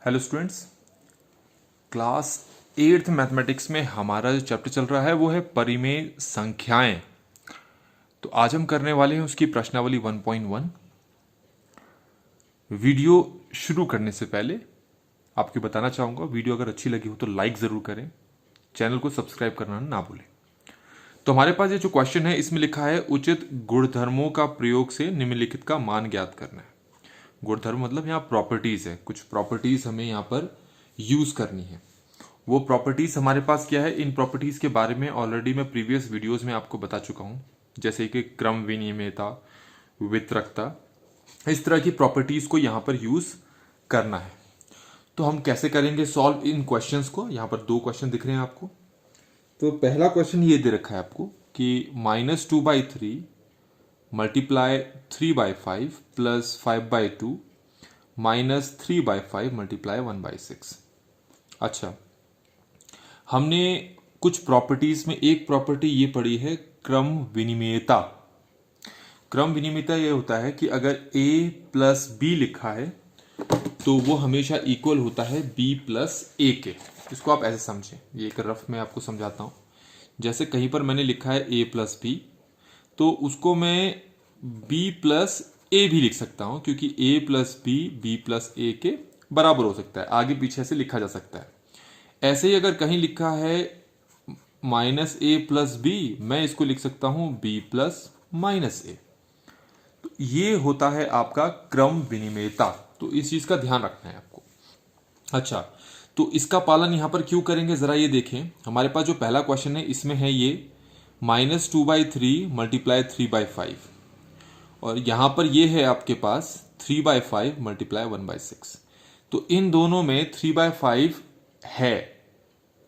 Hello students, class 8th mathematics में हमारा जो चैप्टर चल रहा है वो है परिमेय संख्याएं। तो आज हम करने वाले हैं उसकी प्रश्नावली 1.1। वीडियो शुरू करने से पहले आपको बताना चाहूँगा, वीडियो अगर अच्छी लगी हो तो लाइक ज़रूर करें, चैनल को सब्सक्राइब करना ना भूलें। तो हमारे पास ये जो क्वेश्चन है इसमें लिखा है उचित गुणधर्मों का प्रयोग से निम्नलिखित का मान ज्ञात करना है। गुणधर्म मतलब यहाँ प्रॉपर्टीज है, कुछ प्रॉपर्टीज हमें यहाँ पर यूज करनी है। वो प्रॉपर्टीज हमारे पास क्या है, इन प्रॉपर्टीज के बारे में ऑलरेडी मैं प्रीवियस वीडियोस में आपको बता चुका हूँ, जैसे कि क्रम विनिमेयता, वितरकता, इस तरह की प्रॉपर्टीज को यहाँ पर यूज करना है। तो हम कैसे करेंगे सॉल्व इन क्वेश्चंस को। यहाँ पर दो क्वेश्चन दिख रहे हैं आपको। तो पहला क्वेश्चन ये दे रखा है आपको कि -2/3 मल्टीप्लाई 3/5 प्लस 5/2 -3/5 मल्टीप्लाई 1/6। अच्छा, हमने कुछ प्रॉपर्टीज में एक प्रॉपर्टी ये पढ़ी है क्रम विनिमेयता। क्रम विनिमेयता ये होता है कि अगर a प्लस बी लिखा है तो वो हमेशा इक्वल होता है b प्लस ए के। इसको आप ऐसे समझें, ये एक रफ में आपको समझाता हूँ। जैसे कहीं पर मैंने लिखा है a प्लस बी, तो उसको मैं b प्लस ए भी लिख सकता हूँ, क्योंकि a प्लस बी प्लस ए के बराबर हो सकता है, आगे पीछे से लिखा जा सकता है। ऐसे ही अगर कहीं लिखा है -a प्लस बी, मैं इसको लिख सकता हूं b प्लस माइनस ए। तो ये होता है आपका क्रम विनिमेयता। तो इस चीज का ध्यान रखना है आपको। अच्छा, तो इसका पालन यहां पर क्यों करेंगे जरा ये देखें। हमारे पास जो पहला क्वेश्चन है इसमें है ये -2/3 मल्टीप्लाई 3/5, और यहां पर ये है आपके पास 3/5 मल्टीप्लाई 1/6। तो इन दोनों में 3/5 है,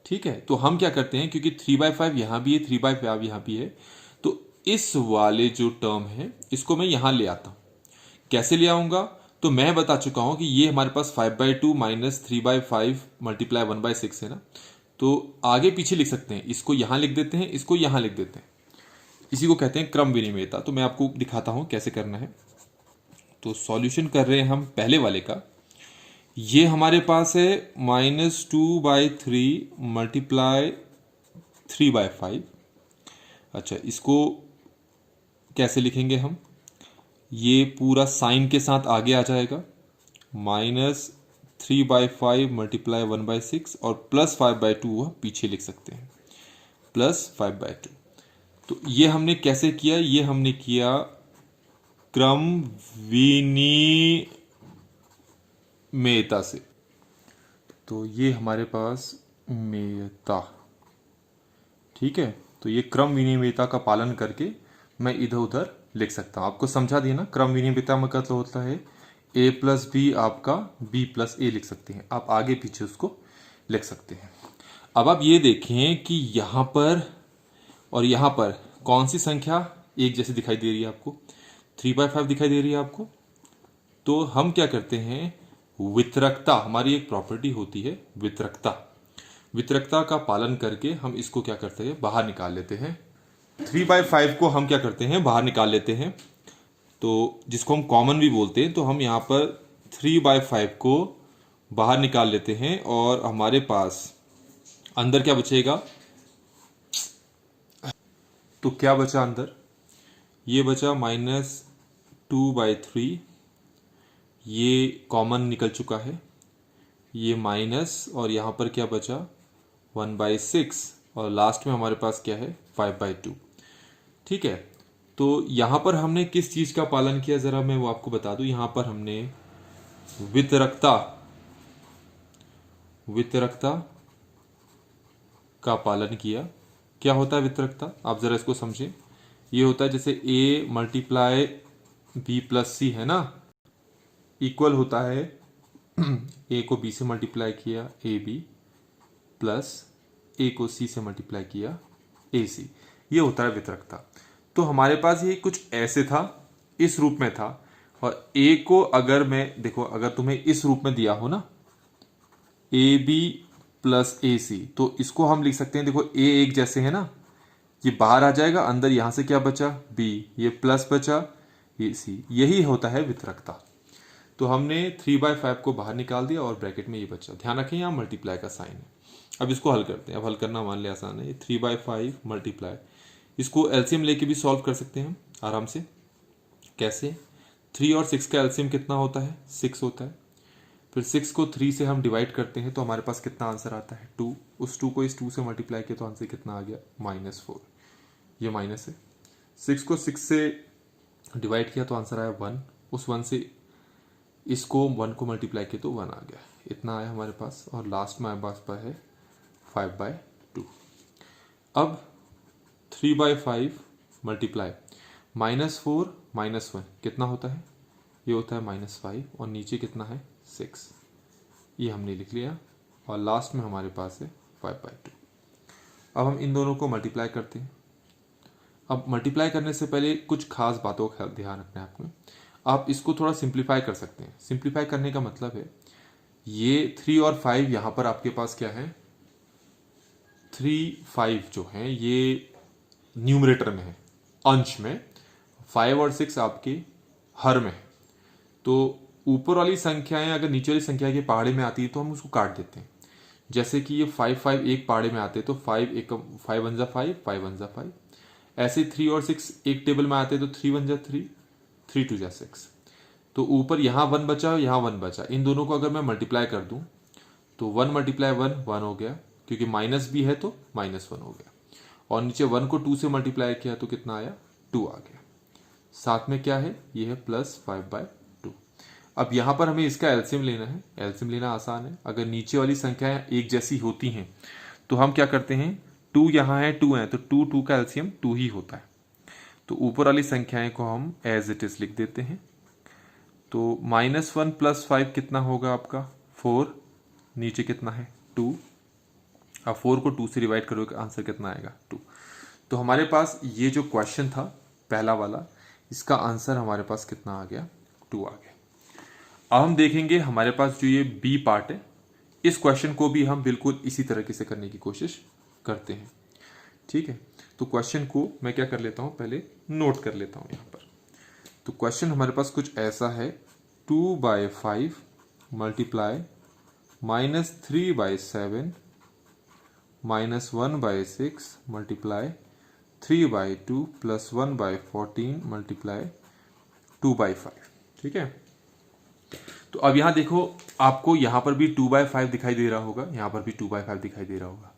ठीक है। तो हम क्या करते हैं, क्योंकि 3/5 यहां भी है, 3/5 यहां भी है, तो इस वाले जो टर्म है इसको मैं यहां ले आता हूं। कैसे ले आऊंगा, तो मैं बता चुका हूं कि ये हमारे पास 5/2 माइनस 3/5 मल्टीप्लाई 1/6 है ना। तो आगे पीछे लिख सकते हैं, इसको यहां लिख देते हैं, इसको यहां लिख देते हैं। इसी को कहते हैं क्रम विनिमेयता। तो मैं आपको दिखाता हूं कैसे करना है। तो सॉल्यूशन कर रहे हैं हम पहले वाले का। ये हमारे पास है -2/3 मल्टीप्लाई 3/5। अच्छा, इसको कैसे लिखेंगे हम, ये पूरा साइन के साथ आगे आ जाएगा, -3/5 मल्टीप्लाई 1/6 और प्लस 5/2 पीछे लिख सकते हैं, प्लस 5/2। तो ये हमने कैसे किया, ये हमने किया क्रम विनिमेयता से। तो ये हमारे पास मेयता, ठीक है। तो ये क्रम विनिमेयता का पालन करके मैं इधर उधर लिख सकता हूं। आपको समझा दिया ना, क्रम विनिमेयता में मतलब होता है a प्लस बी आपका b प्लस ए लिख सकते हैं, आप आगे पीछे उसको लिख सकते हैं। अब आप ये देखें कि यहां पर और यहां पर कौन सी संख्या एक जैसी दिखाई दे रही है आपको, 3/5 दिखाई दे रही है आपको। तो हम क्या करते हैं, वितरकता, हमारी एक प्रॉपर्टी होती है वितरकता। वितरकता का पालन करके हम इसको क्या करते हैं, बाहर निकाल लेते हैं। 3/5 को हम क्या करते हैं, बाहर निकाल लेते हैं, तो जिसको हम कॉमन भी बोलते हैं। तो हम यहाँ पर 3/5 को बाहर निकाल लेते हैं और हमारे पास अंदर क्या बचेगा, तो क्या बचा अंदर, ये बचा -2/3, ये कॉमन निकल चुका है, ये माइनस, और यहाँ पर क्या बचा 1/6, और लास्ट में हमारे पास क्या है 5/2, ठीक है। तो यहाँ पर हमने किस चीज का पालन किया, जरा मैं वो आपको बता दूं। यहाँ पर हमने वितरकता वितरकता का पालन किया। क्या होता है वितरकता, आप जरा इसको समझें। ये होता है जैसे a मल्टीप्लाई b प्लस सी है ना, इक्वल होता है a को b से मल्टीप्लाई किया ab प्लस a को c से मल्टीप्लाई किया ac। ये होता है वितरकता। तो हमारे पास ये कुछ ऐसे था, इस रूप में था, और a को अगर मैं देखो, अगर तुम्हें इस रूप में दिया हो ना ab प्लस ए सी, तो इसको हम लिख सकते हैं, देखो a एक जैसे है ना, ये बाहर आ जाएगा, अंदर यहां से क्या बचा b, ये प्लस बचा ये c, यही होता है वितरकता। तो हमने 3/5 को बाहर निकाल दिया और ब्रैकेट में ये बचा। ध्यान रखें यहाँ मल्टीप्लाई का साइन है। अब इसको हल करते हैं। अब हल करना मान लिया आसान है। ये 3/5 मल्टीप्लाई, इसको एलसीएम लेके भी सॉल्व कर सकते हैं हम आराम से। कैसे? 3 और 6 का एलसीएम कितना होता है? 6 होता है। फिर 6 को 3 से हम डिवाइड करते हैं तो हमारे पास कितना आंसर आता है? 2। उस 2 को इस 2 से मल्टीप्लाई किया तो आंसर कितना आ गया? -4। ये माइनस है। 6 को 6 से डिवाइड किया तो आंसर आया 1। उस 1 से इसको 1 को मल्टीप्लाई किया तो 1 आ गया। इतना आया हमारे पास। और लास्ट में हमारे पास है 5/2। अब 3/5 मल्टीप्लाई -4 -1 कितना होता है? ये होता है -5 और नीचे कितना है? 6। ये हमने लिख लिया और लास्ट में हमारे पास है 5/2। अब हम इन दोनों को मल्टीप्लाई करते हैं। अब मल्टीप्लाई करने से पहले कुछ खास बातों का ध्यान रखना है आपको। आप इसको थोड़ा सिंप्लीफाई कर सकते हैं। सिंप्लीफाई करने का मतलब है ये 3 और 5 यहाँ पर आपके पास क्या है? 3, 5 जो है ये न्यूमरेटर में है, अंश में। 5 और 6 आपके हर में है। तो ऊपर वाली संख्याएं अगर नीचे वाली संख्या के पहाड़े में आती है तो हम उसको काट देते हैं। जैसे कि ये 5 5 एक पहाड़े में आते तो 5 1 5 1 5 5 1 5। ऐसे 3 और 6 एक टेबल में आते तो 3 1 3 3 2 6। तो ऊपर यहाँ 1 बचा, यहाँ 1 बचा। इन दोनों को अगर मैं मल्टीप्लाई कर दूं तो 1 × 1 1 हो गया, क्योंकि माइनस भी है तो -1 हो गया। और नीचे 1 को 2 से मल्टीप्लाई किया तो कितना आया? 2 आ गया। साथ में क्या है? ये है +5/2। अब यहाँ पर हमें इसका एलसीएम लेना है। एलसीएम लेना आसान है। अगर नीचे वाली संख्याएं एक जैसी होती हैं तो हम क्या करते हैं? 2 यहाँ है, 2 है, तो 2 का एलसीएम 2 ही होता है। तो ऊपर वाली संख्याएं को हम एज इट इज लिख देते हैं। तो -1 + 5 कितना होगा आपका? 4। नीचे कितना है? 2। अब 4 को 2 से डिवाइड करोगे आंसर कितना आएगा? 2। तो हमारे पास ये जो क्वेश्चन था पहला वाला, इसका आंसर हमारे पास कितना आ गया? 2 आ गया। अब हम देखेंगे हमारे पास जो ये बी पार्ट है, इस क्वेश्चन को भी हम बिल्कुल इसी तरीके से करने की कोशिश करते हैं। ठीक है, तो क्वेश्चन को मैं क्या कर लेता हूं, पहले नोट कर लेता हूं यहां पर। तो क्वेश्चन हमारे पास कुछ ऐसा है, 2/5 मल्टीप्लाई -3/7 -1/6 मल्टीप्लाई 3/2 + 1/14 मल्टीप्लाई 2/5। ठीक है, तो अब यहां देखो, आपको यहां पर भी 2/5 दिखाई दे रहा होगा, यहां पर भी 2/5 दिखाई दे रहा होगा।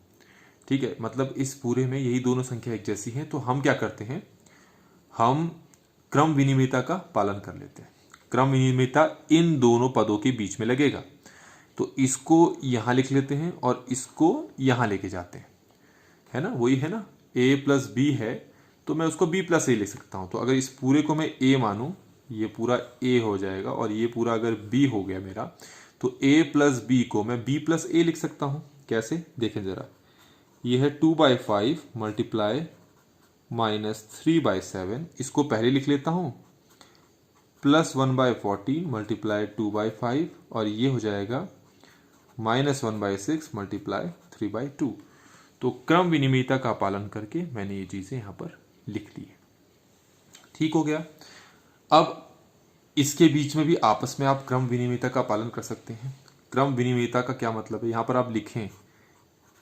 ठीक है, मतलब इस पूरे में यही दोनों संख्या एक जैसी हैं। तो हम क्या करते हैं? हम क्रम विनिमयता का पालन कर लेते हैं। क्रम विनिमयता इन दोनों पदों के बीच में लगेगा। तो इसको यहां लिख लेते हैं और इसको यहां लेके जाते हैं, है ना? वही है ना, a + b है तो मैं उसको b + a लिख सकता हूं। तो अगर इस पूरे को मैं a मानूं, ये पूरा a हो जाएगा, और ये पूरा अगर b हो गया मेरा, तो a + b को मैं b + a लिख सकता हूं। कैसे? देखें जरा, ये है 2/5 मल्टीप्लाई -3/7, इसको पहले लिख लेता हूं, +1/14 मल्टीप्लाई 2/5, और ये हो जाएगा -1/6 मल्टीप्लाई 3/2। तो क्रम विनिमयता का पालन करके मैंने ये चीजें यहां पर लिख ली है। ठीक हो गया। अब इसके बीच में भी आपस में आप क्रम विनिमयता का पालन कर सकते हैं। क्रम विनिमयता का क्या मतलब है? यहां पर आप लिखें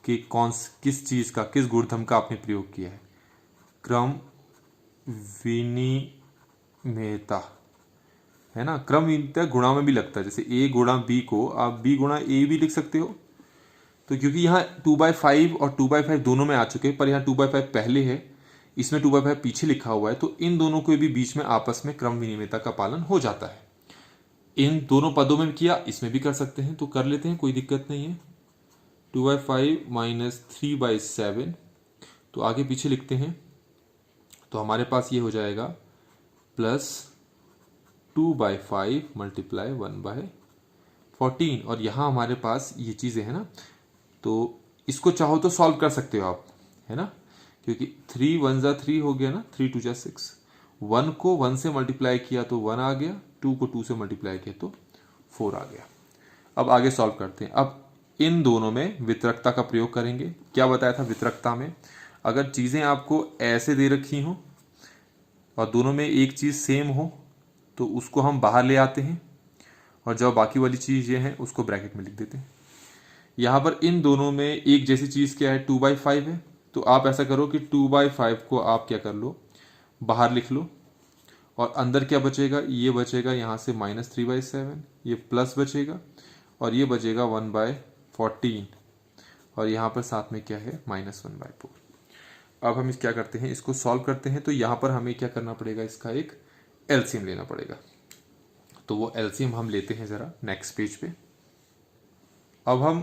कि किस चीज का, किस गुणधर्म का आपने प्रयोग किया है। क्रम विनिमयता, है ना? क्रम विनिमयता गुणा में भी लगता है। जैसे a × b को आप b × a भी लिख सकते हो। तो क्योंकि यहाँ 2/5 और 2/5 दोनों में आ चुके हैं, पर यहाँ 2/5 पहले है, इसमें 2/5 पीछे लिखा हुआ है, तो इन दोनों के भी बीच में आपस में क्रम विनिमयता का पालन हो जाता है। इन दोनों पदों में किया, इसमें भी कर सकते हैं, तो कर लेते हैं, कोई दिक्कत नहीं है। 2/5 - 3/7, तो आगे पीछे लिखते हैं, तो हमारे पास ये हो जाएगा +2/5 मल्टीप्लाई 1/14। और यहाँ हमारे पास ये चीज़ें हैं ना, तो इसको चाहो तो सॉल्व कर सकते हो आप, है ना? क्योंकि 3 1 3 हो गया ना, 3 2 6। 1 को 1 से मल्टीप्लाई किया तो 1 आ गया, 2 को 2 से मल्टीप्लाई किया तो 4 आ गया। अब आगे सॉल्व करते हैं। अब इन दोनों में वितरकता का प्रयोग करेंगे। क्या बताया था वितरकता में? अगर चीज़ें आपको ऐसे दे रखी हों और दोनों में एक चीज़ सेम हो तो उसको हम बाहर ले आते हैं, और जो बाकी वाली चीज़ ये है उसको ब्रैकेट में लिख देते हैं। यहाँ पर इन दोनों में एक जैसी चीज़ क्या है, 2/5 है। तो आप ऐसा करो कि 2/5 को आप क्या कर लो, बाहर लिख लो, और अंदर क्या बचेगा, ये बचेगा यहाँ से -3/7, ये प्लस बचेगा और ये बचेगा 1/14, और यहाँ पर साथ में क्या है -1/4। अब हम इस क्या करते हैं, इसको सॉल्व करते हैं। तो यहाँ पर हमें क्या करना पड़ेगा, इसका एक एलसीएम लेना पड़ेगा। तो वो एलसीएम हम लेते हैं ज़रा नेक्स्ट पेज पे। अब हम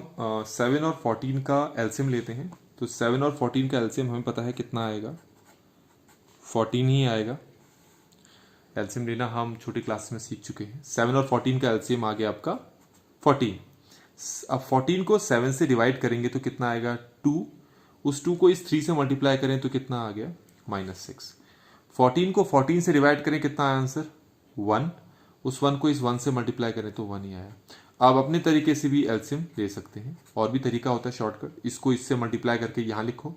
7 और 14 का एलसीएम लेते हैं। तो 7 और 14 का एलसीएम हमें पता है कितना आएगा, 14 ही आएगा। एलसीएम लेना हम छोटी क्लास में सीख चुके हैं। 7 और 14 का एलसीएम आ गया आपका 14। अब 14 को 7 से डिवाइड करेंगे तो कितना आएगा, 2। उस 2 को इस 3 से मल्टीप्लाई करें तो कितना आ गया, -6। 14 को 14 से डिवाइड करें कितना आया आंसर, 1। उस 1 को इस 1 से मल्टीप्लाई करें तो 1 ही आया। आप अपने तरीके से भी एलसीएम ले सकते हैं, और भी तरीका होता है शॉर्टकट। इसको इससे मल्टीप्लाई करके यहाँ लिखो,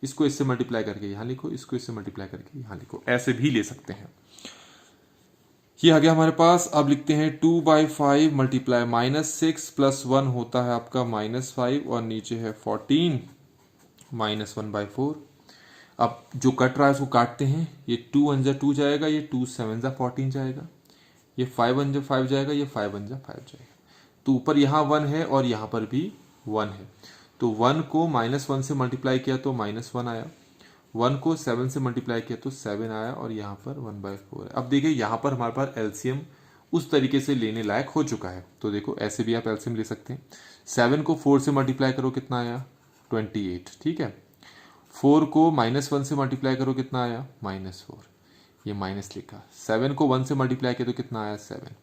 इसको इससे मल्टीप्लाई करके यहाँ लिखो, इसको इससे मल्टीप्लाई करके यहाँ लिखो, ऐसे भी ले सकते हैं। ये आ गया हमारे पास। अब लिखते हैं 2/5 मल्टीप्लाई -6 + 1 होता है आपका -5, और नीचे है 14 -1/4। अब जो कट रहा है उसको काटते हैं। ये 2 1 जा 2 जाएगा, ये 2 7 जा 14 जाएगा, ये 5 1 जा 5 जाएगा, ये 5 1 जा 5 जाएगा। तो ऊपर यहाँ 1 है और यहाँ पर भी 1 है। तो 1 को -1 से मल्टीप्लाई किया तो -1 आया, 1 को 7 से मल्टीप्लाई किया तो 7 आया, और यहाँ पर 1/4 है। अब देखिए यहाँ पर हमारे पास एलसीएम उस तरीके से लेने लायक हो चुका है। तो देखो ऐसे भी आप एलसीएम ले सकते हैं। 7 को 4 से मल्टीप्लाई करो कितना आया, 28, ठीक है। 4 को -1 से मल्टीप्लाई करो कितना आया, -4, ये माइनस लिखा। 7 को 1 से मल्टीप्लाई किया तो कितना आया, 7।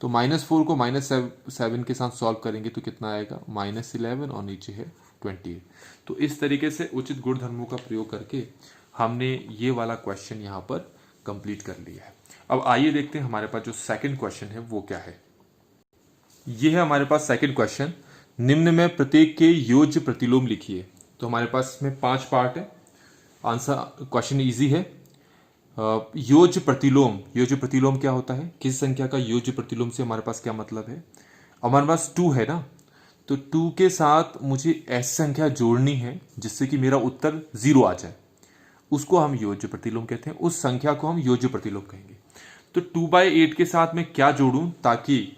तो -4 को -7 के साथ सॉल्व करेंगे तो कितना आएगा, -11, और नीचे है 28। तो इस तरीके से उचित गुणधर्मों का प्रयोग करके हमने ये वाला क्वेश्चन यहाँ पर कंप्लीट कर लिया है। अब आइए देखते हैं हमारे पास जो सेकंड क्वेश्चन है वो क्या है। ये है हमारे पास सेकंड क्वेश्चन, निम्न में प्रत्येक के योज्य प्रतिलोम लिखिए। तो हमारे पास इसमें 5 पार्ट है। आंसर, क्वेश्चन इजी है। योज्य प्रतिलोम, योज्य प्रतिलोम क्या होता है, किस संख्या का योज्य प्रतिलोम से हमारे पास क्या मतलब है। हमारे पास 2 है ना, तो 2 के साथ मुझे ऐसी संख्या जोड़नी है जिससे कि मेरा उत्तर 0 आ जाए, उसको हम योज्य प्रतिलोम कहते हैं। उस संख्या को हम योज्य प्रतिलोम कहेंगे। तो 2/8 के साथ मैं क्या जोड़ूं ताकि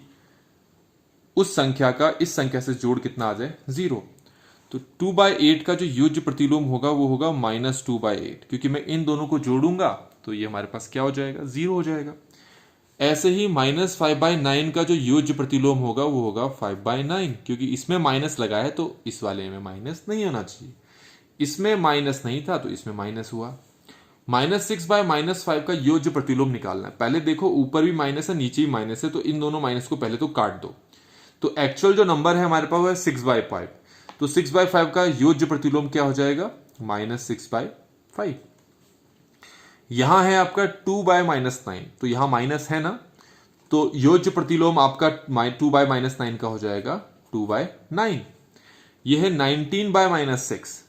उस संख्या का इस संख्या से जोड़ कितना आ जाए, 0। तो 2/8 का जो योज्य प्रतिलोम होगा वो होगा -2/8, क्योंकि मैं इन दोनों को जोड़ूंगा तो ये हमारे पास क्या हो जाएगा, 0 हो जाएगा। ऐसे ही -5/9 का जो योज्य प्रतिलोम होगा वो होगा 5/9, क्योंकि इसमें माइनस लगा है तो इस वाले में माइनस नहीं होना चाहिए। इसमें माइनस नहीं था तो इसमें माइनस हुआ। -6/-5 का योज्य प्रतिलोम निकालना है। पहले देखो ऊपर भी माइनस है नीचे भी माइनस है, तो इन दोनों माइनस को पहले तो काट दो। तो एक्चुअल जो नंबर है हमारे पास वो है 6/5। तो 6/5 का योज्य प्रतिलोम क्या हो जाएगा, -6/5। यहां है आपका 2/-9, तो यहां माइनस है ना, तो योज्य प्रतिलोम आपका 2/-9 का हो जाएगा 2/9। यह है 19/-6,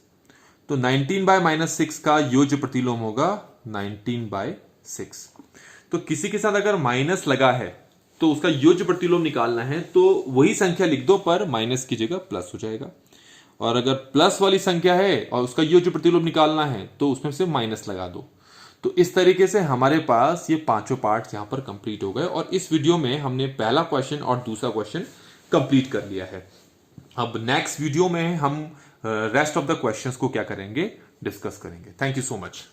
तो 19/-6 का योज्य प्रतिलोम होगा 19/6। तो किसी के साथ अगर माइनस लगा है तो उसका योज्य प्रतिलोम निकालना है तो वही संख्या लिख दो, पर माइनस की जगह प्लस हो जाएगा। और अगर प्लस वाली संख्या है और उसका योज्य प्रतिलोम निकालना है तो उसमें से माइनस लगा दो। तो इस तरीके से हमारे पास ये 5 पार्ट्स यहां पर कंप्लीट हो गए, और इस वीडियो में हमने पहला क्वेश्चन और दूसरा क्वेश्चन कंप्लीट कर लिया है। अब नेक्स्ट वीडियो में हम रेस्ट ऑफ द क्वेश्चंस को क्या करेंगे, डिस्कस करेंगे। Thank you so much.